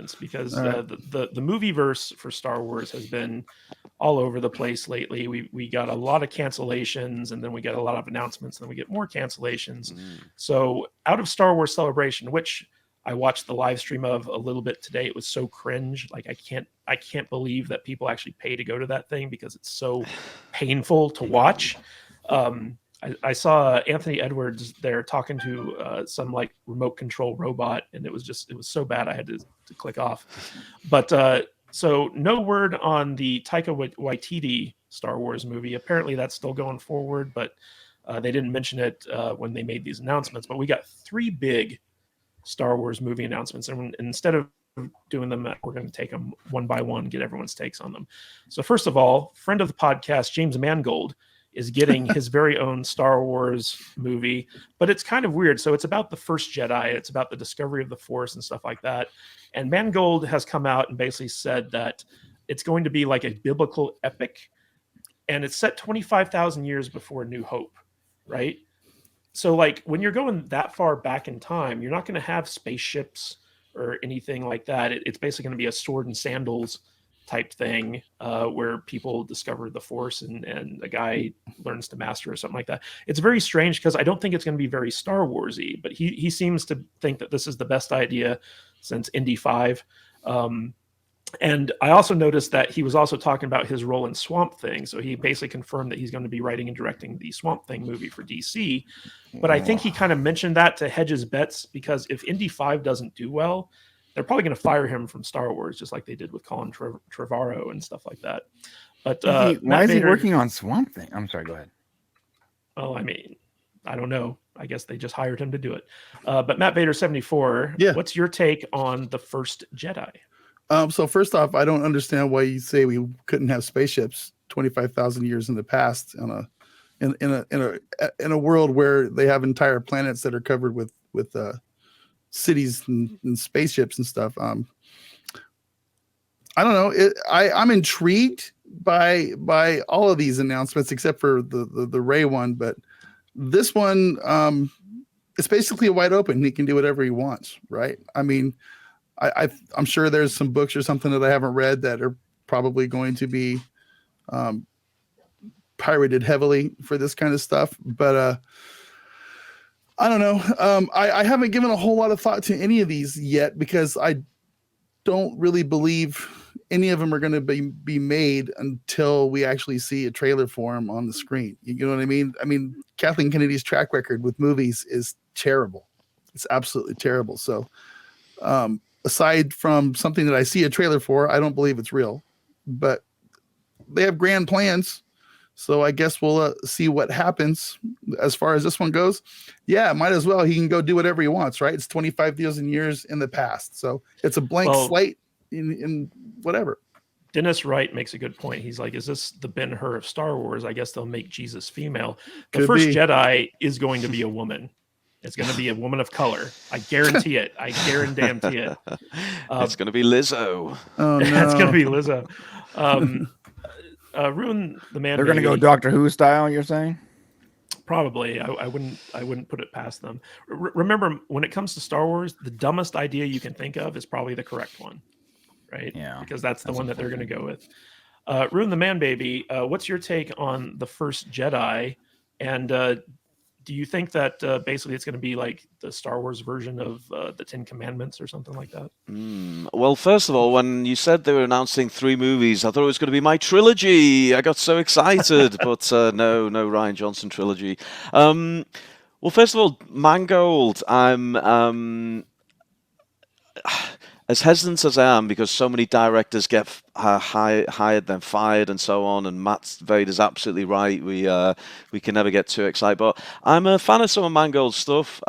announcements because All right. the movie verse for Star Wars has been all over the place lately. We got a lot of cancellations, and then we get a lot of announcements, and then we get more cancellations. So out of Star Wars Celebration, which I watched the live stream of a little bit today, it was so cringe. Like I can't believe that people actually pay to go to that thing because it's so painful to watch. I saw Anthony Edwards there talking to some like remote control robot, and it was so bad I had to click off. But so no word on the Taika Waititi Star Wars movie. Apparently that's still going forward, but they didn't mention it when they made these announcements. But we got 3 big Star Wars movie announcements, and instead of doing them, we're going to take them one by one, get everyone's takes on them. So first of all, friend of the podcast, James Mangold, is getting his very own Star Wars movie, but it's kind of weird. So it's about the First Jedi. It's about the discovery of the Force and stuff like that. And Mangold has come out and basically said that it's going to be like a biblical epic, and it's set 25,000 years before New Hope, right? So like when you're going that far back in time, you're not going to have spaceships or anything like that. It's basically going to be a sword and sandals type thing where people discover the Force and a guy learns to master or something like that. It's very strange because I don't think it's going to be very Star Warsy, but he seems to think that this is the best idea since Indy 5. And I also noticed that he was also talking about his role in Swamp Thing. So he basically confirmed that he's going to be writing and directing the Swamp Thing movie for DC. But I think he kind of mentioned that to hedge his bets because if Indy 5 doesn't do well, they're probably going to fire him from Star Wars, just like they did with Colin Trevorrow and stuff like that. But why is he working on Swamp Thing? I'm sorry, go ahead. Well, I mean, I don't know. I guess they just hired him to do it. But Matt Vader 74, what's your take on the First Jedi? So first off, I don't understand why you say we couldn't have spaceships 25,000 years in the past in a world where they have entire planets that are covered with cities and spaceships and stuff. I don't know. I'm intrigued by all of these announcements except for the Rey one, but this one it's basically wide open. He can do whatever he wants, right? I mean, I'm sure there's some books or something that I haven't read that are probably going to be pirated heavily for this kind of stuff, but I don't know. I haven't given a whole lot of thought to any of these yet because I don't really believe any of them are going to be made until we actually see a trailer for them on the screen. You know what I mean? I mean, Kathleen Kennedy's track record with movies is terrible. It's absolutely terrible. So aside from something that I see a trailer for, I don't believe it's real. But they have grand plans. So I guess we'll see what happens as far as this one goes. Yeah, might as well. He can go do whatever he wants, right? It's 25,000 years in the past. So it's a blank slate in whatever. Dennis Wright makes a good point. He's like, is this the Ben-Hur of Star Wars? I guess they'll make Jesus female. The First Jedi is going to be a woman. It's going to be a woman of color. I guarantee it. I guarantee it. It's going to be Lizzo. Oh, no. It's going to be Lizzo. Ruin the Man. They're going to go Doctor Who style, you're saying? Probably. I wouldn't put it past them. Remember, when it comes to Star Wars, the dumbest idea you can think of is probably the correct one, right? Yeah. Because that's the one that they're going to go with. Ruin the Man Baby. What's your take on the First Jedi? And do you think that basically it's going to be like the Star Wars version of the Ten Commandments or something like that? Well, first of all, when you said they were announcing 3 movies, I thought it was going to be my trilogy. I got so excited, but no Rian Johnson trilogy. Well, first of all, Mangold, I'm as hesitant as I am because so many directors get hired then fired and so on, and Matt Vader's absolutely right. We can never get too excited, but I'm a fan of some of Mangold's stuff.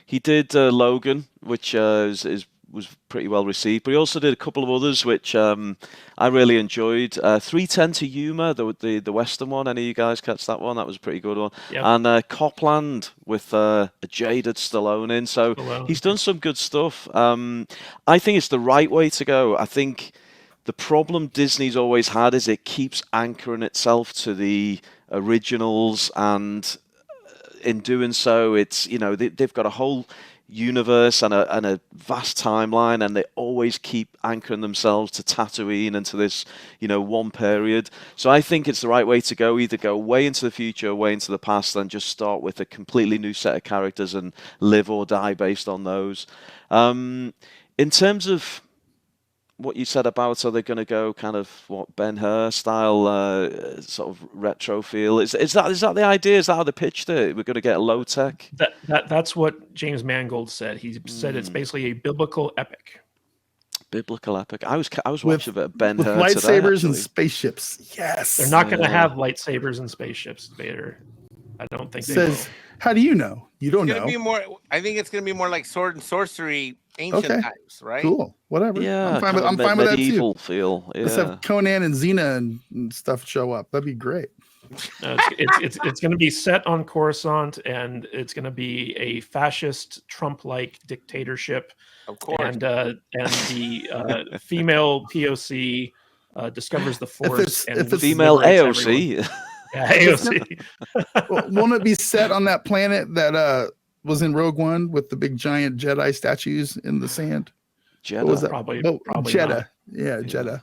He did Logan, which was pretty well received, but he also did a couple of others which I really enjoyed. 310 to Yuma, the Western one. Any of you guys catch that one? That was a pretty good one. Yep. And Copland with a jaded Stallone in. So he's done some good stuff. I think it's the right way to go. I think the problem Disney's always had is it keeps anchoring itself to the originals, and in doing so, it's they've got a whole universe and a vast timeline, and they always keep anchoring themselves to Tatooine and to this one period. So I think it's the right way to go. Either go way into the future, way into the past, and just start with a completely new set of characters and live or die based on those. In terms of what you said about, are they going to go kind of what Ben-Hur style sort of retro feel? Is that the idea? Is that how they pitched it? We're going to get low tech. That's what James Mangold said. He said it's basically a biblical epic. Biblical epic. I was watching a bit of Ben-Hur with lightsabers today, and spaceships. Yes, they're not going to have lightsabers and spaceships, Vader. I don't think they says. will. How do you know? You don't It's know. gonna be more. I think it's going to be more like sword and sorcery, ancient times, right? Cool. Whatever. Yeah, I'm fine with that too. medieval feel. Yeah. Let's have Conan and Xena and stuff show up. That'd be great. It's going to be set on Coruscant, and it's going to be a fascist Trump-like dictatorship. Of course. And the female POC discovers the Force. if it's female liberates AOC. everyone. Yeah, AOC. Won't it be set on that planet that was in Rogue One with the big giant Jedi statues in the sand? Jeddah. What was that? Probably Jeddah. not. Yeah, Jeddah.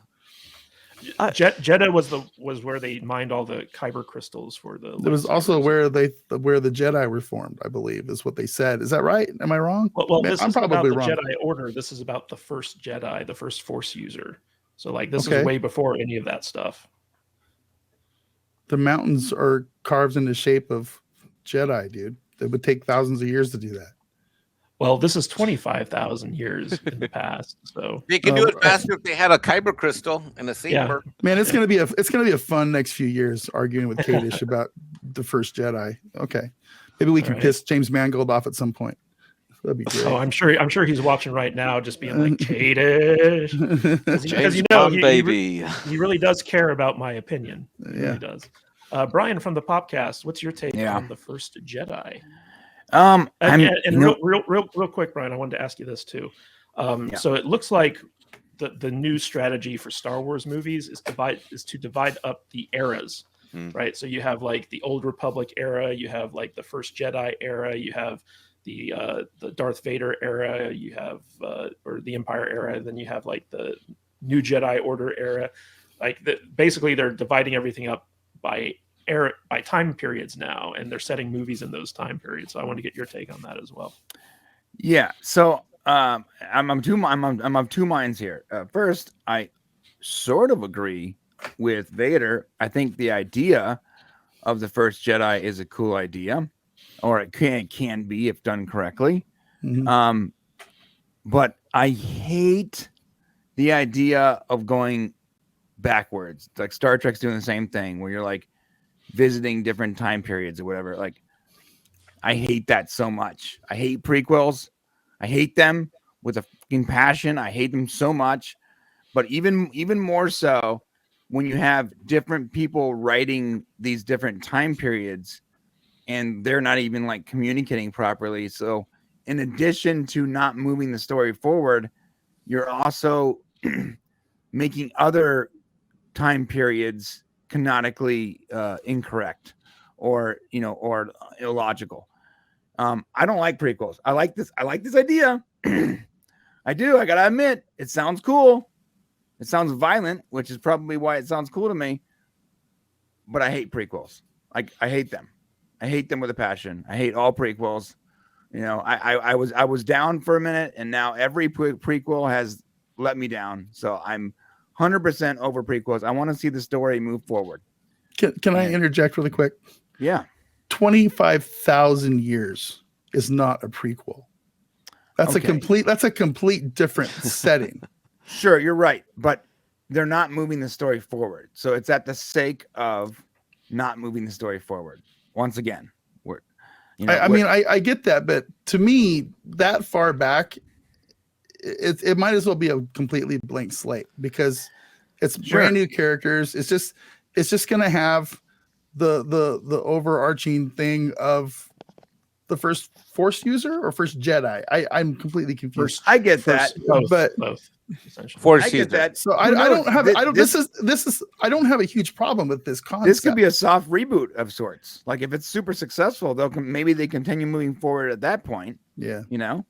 Jeddah was where they mined all the kyber crystals for the. It was also where the Jedi were formed, I believe, is what they said. Is that right? Am I wrong? Well, Man, this I'm is about probably the wrong. Jedi Order. This is about the first Jedi, the first Force user. So this is way before any of that stuff. The mountains are carved in the shape of Jedi, dude. It would take thousands of years to do that. Well, this is 25,000 years in the past. So They can do it faster if they had a kyber crystal and a saber. Man, it's gonna be a fun next few years arguing with Kadish about the first Jedi. Okay, maybe we can piss James Mangold off at some point. That'd be great. Oh, I'm sure he's watching right now, just being like, Kadish, because James Bond, baby. He really does care about my opinion. He Yeah. really does. Brian from the Popcast, what's your take on the first Jedi? Real quick, Brian, I wanted to ask you this too. So it looks like the new strategy for Star Wars movies is to divide up the eras, right? So you have like the Old Republic era, you have like the First Jedi era, you have the Darth Vader era, you have or the Empire era, then you have like the New Jedi Order era. Basically, they're dividing everything up by time periods now, and they're setting movies in those time periods. So I want to get your take on that as well. Yeah. So I'm of two minds here. First, I sort of agree with Vader. I think the idea of the First Jedi is a cool idea, or it can be if done correctly. Mm-hmm. But I hate the idea of going backwards. Like Star Trek's doing the same thing, where you're like visiting different time periods or whatever. Like, I hate that so much. I hate prequels. I hate them with a fucking passion. I hate them so much. But even more so when you have different people writing these different time periods and they're not even like communicating properly. So in addition to not moving the story forward, you're also making other time periods canonically incorrect or illogical. I don't like prequels. I like this idea. I do. I gotta admit, it sounds cool. It sounds violent, which is probably why it sounds cool to me. But I hate prequels. I hate them. I hate them with a passion. I hate all prequels. I was down for a minute, and now every prequel has let me down. So I'm 100% over prequels. I want to see the story move forward. Can I interject really quick? Yeah. 25,000 years is not a prequel. That's a complete different setting. Sure, you're right, but they're not moving the story forward. So it's at the sake of not moving the story forward. Once again, I get that, but to me, that far back, it might as well be a completely blank slate because it's brand new characters. It's just gonna have the overarching thing of the first Force user or first Jedi? I'm completely confused. I get that, both essentially. Force I get user. that. So Who I knows? don't have Th- I don't this- this is I don't have a huge problem with this concept. This could be a soft reboot of sorts. Like if it's super successful, maybe they continue moving forward at that point. Yeah. You know,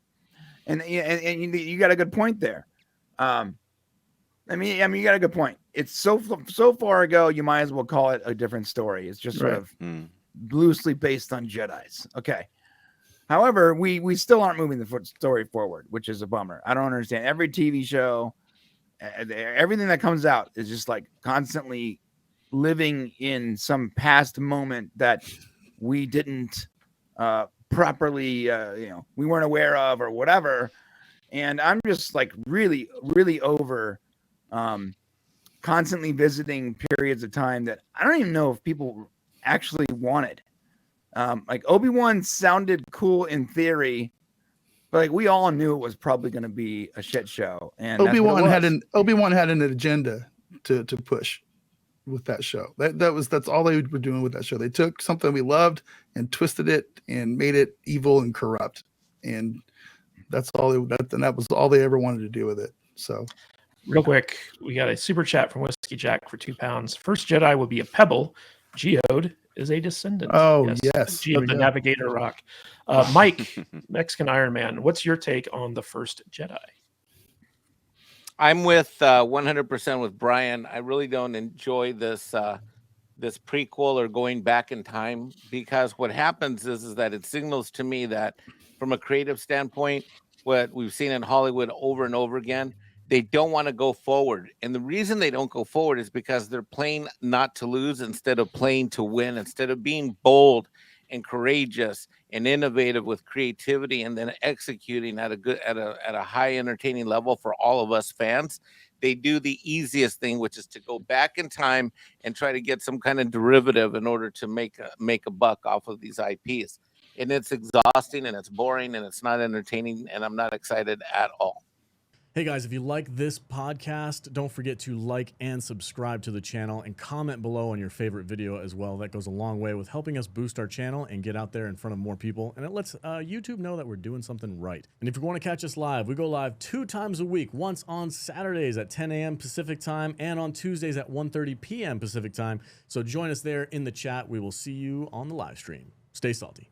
and you got a good point there. I mean, you got a good point. It's so far ago, you might as well call it a different story. It's just sort of loosely based on Jedis. Okay. However, we still aren't moving the story forward, which is a bummer. I don't understand. Every TV show, everything that comes out is just like constantly living in some past moment that we didn't properly, we weren't aware of or whatever. And I'm just like really, really over constantly visiting periods of time that I don't even know if people actually wanted. Like Obi-Wan sounded cool in theory, but like we all knew it was probably going to be a shit show. And Obi-Wan had an agenda to push with that show. That's all they were doing with that show. They took something we loved and twisted it and made it evil and corrupt. And that's all that was all they ever wanted to do with it. So real quick, we got a super chat from Whiskey Jack for £2. First Jedi will be a pebble. Geode is a descendant. Oh, yes. Geode, the Navigator Rock. Mike, Mexican Iron Man, what's your take on the First Jedi? I'm with 100% with Brian. I really don't enjoy this this prequel or going back in time, because what happens is that it signals to me that from a creative standpoint, what we've seen in Hollywood over and over again, they don't want to go forward. And the reason they don't go forward is because they're playing not to lose instead of playing to win, instead of being bold and courageous and innovative with creativity and then executing at a high entertaining level for all of us fans. They do the easiest thing, which is to go back in time and try to get some kind of derivative in order to make a buck off of these IPs. And it's exhausting and it's boring and it's not entertaining, and I'm not excited at all. Hey guys, if you like this podcast, don't forget to like and subscribe to the channel and comment below on your favorite video as well. That goes a long way with helping us boost our channel and get out there in front of more people. And it lets YouTube know that we're doing something right. And if you want to catch us live, we go live 2 times a week, once on Saturdays at 10 a.m. Pacific time and on Tuesdays at 1:30 p.m. Pacific time. So join us there in the chat. We will see you on the live stream. Stay salty.